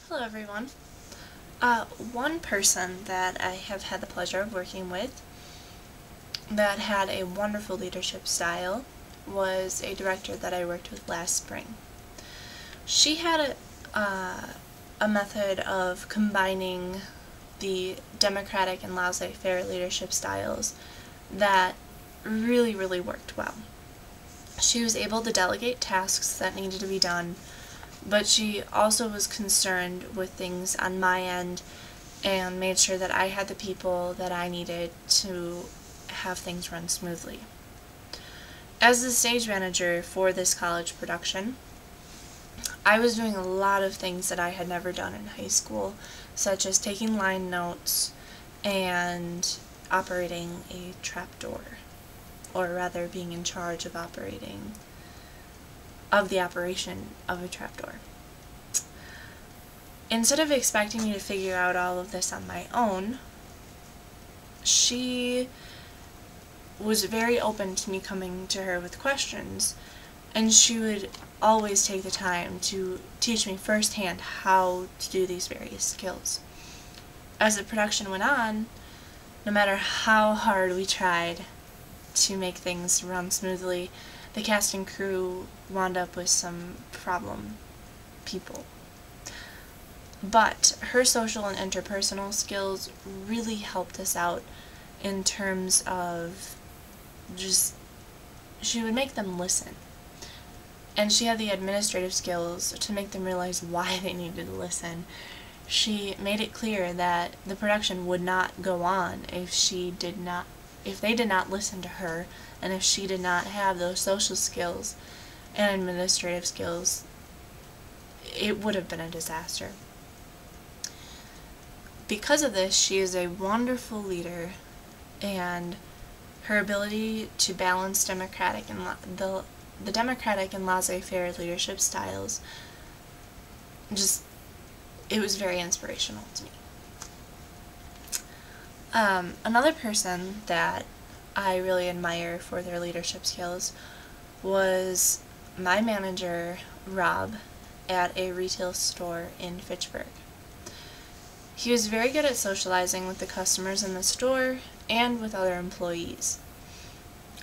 Hello everyone. One person that I have had the pleasure of working with that had a wonderful leadership style was a director that I worked with last spring. She had a method of combining the democratic and laissez-faire leadership styles that really worked well. She was able to delegate tasks that needed to be done, but she also was concerned with things on my end and made sure that I had the people that I needed to have things run smoothly. As the stage manager for this college production, I was doing a lot of things that I had never done in high school, such as taking line notes and operating a trapdoor, or rather being in charge of the operation of a trapdoor. Instead of expecting me to figure out all of this on my own, she was very open to me coming to her with questions, and she would always take the time to teach me firsthand how to do these various skills. As the production went on, no matter how hard we tried to make things run smoothly, the cast and crew wound up with some problem people. But her social and interpersonal skills really helped us out in terms of she would make them listen. And she had the administrative skills to make them realize why they needed to listen. She made it clear that the production would not go on if they did not listen to her, and if she did not have those social skills and administrative skills. It would have been a disaster. Because of this, she is a wonderful leader, and her ability to balance the democratic and laissez-faire leadership styles, it was very inspirational to me. Another person that I really admire for their leadership skills was my manager, Rob, at a retail store in Fitchburg. He was very good at socializing with the customers in the store and with other employees.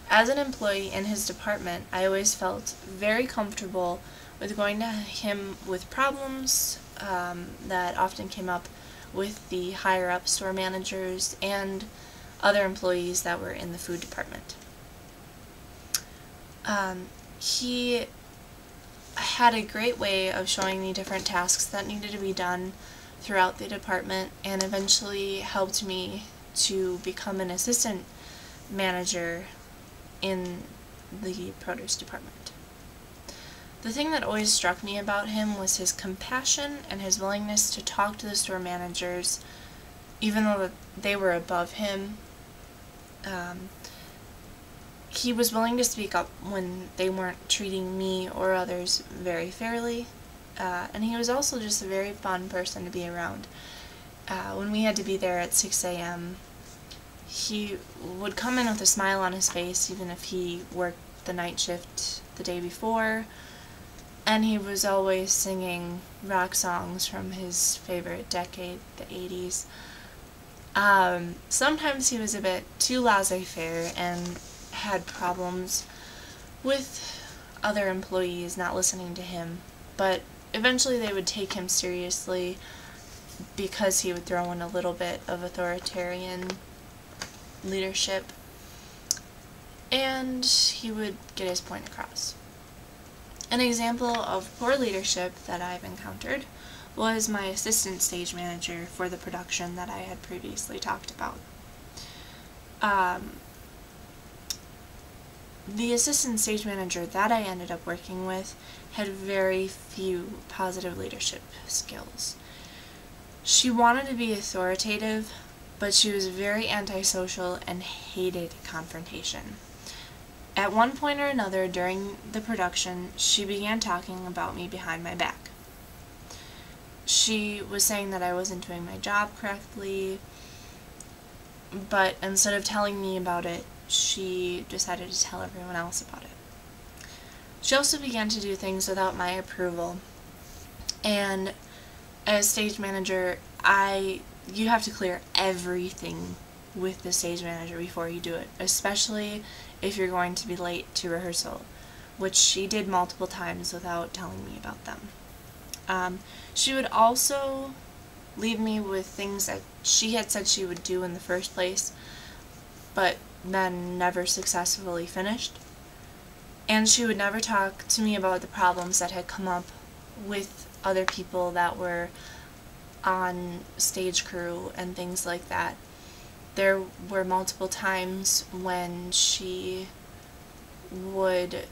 As an employee in his department, I always felt very comfortable with going to him with problems that often came up with the higher-up store managers and other employees that were in the food department. He had a great way of showing me different tasks that needed to be done throughout the department, and eventually helped me to become an assistant manager in the produce department. The thing that always struck me about him was his compassion and his willingness to talk to the store managers, even though they were above him. He was willing to speak up when they weren't treating me or others very fairly. And he was also just a very fun person to be around. When we had to be there at 6 a.m., he would come in with a smile on his face, even if he worked the night shift the day before, and he was always singing rock songs from his favorite decade, the 80s. Sometimes he was a bit too laissez-faire and had problems with other employees not listening to him, but eventually they would take him seriously because he would throw in a little bit of authoritarian leadership, and he would get his point across. An example of poor leadership that I've encountered was my assistant stage manager for the production that I had previously talked about. The assistant stage manager that I ended up working with had very few positive leadership skills. She wanted to be authoritative, but she was very antisocial and hated confrontation. At one point or another during the production, she began talking about me behind my back. She was saying that I wasn't doing my job correctly, but instead of telling me about it, she decided to tell everyone else about it. She also began to do things without my approval, and As stage manager, you have to clear everything with the stage manager before you do it, especially if you're going to be late to rehearsal, which she did multiple times without telling me about them. She would also leave me with things that she had said she would do in the first place, but then never successfully finished. And she would never talk to me about the problems that had come up with other people that were on stage crew and things like that. There were multiple times when she would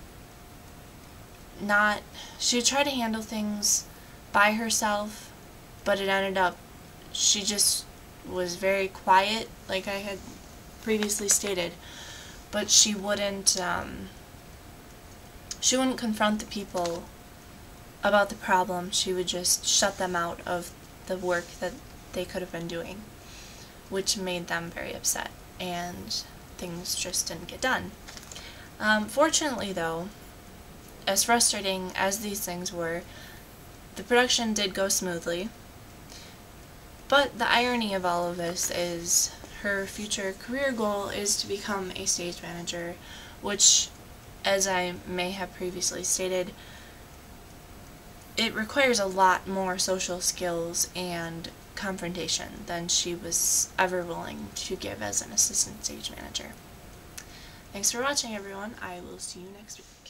try to handle things by herself, but it ended up, she just was very quiet, like I had previously stated, but she wouldn't confront the people about the problem. She would just shut them out of the work that they could have been doing, which made them very upset, and things just didn't get done. Fortunately though, as frustrating as these things were, the production did go smoothly, but the irony of all of this is her future career goal is to become a stage manager, which, as I may have previously stated, it requires a lot more social skills and confrontation than she was ever willing to give as an assistant stage manager. Thanks for watching, everyone. I will see you next week.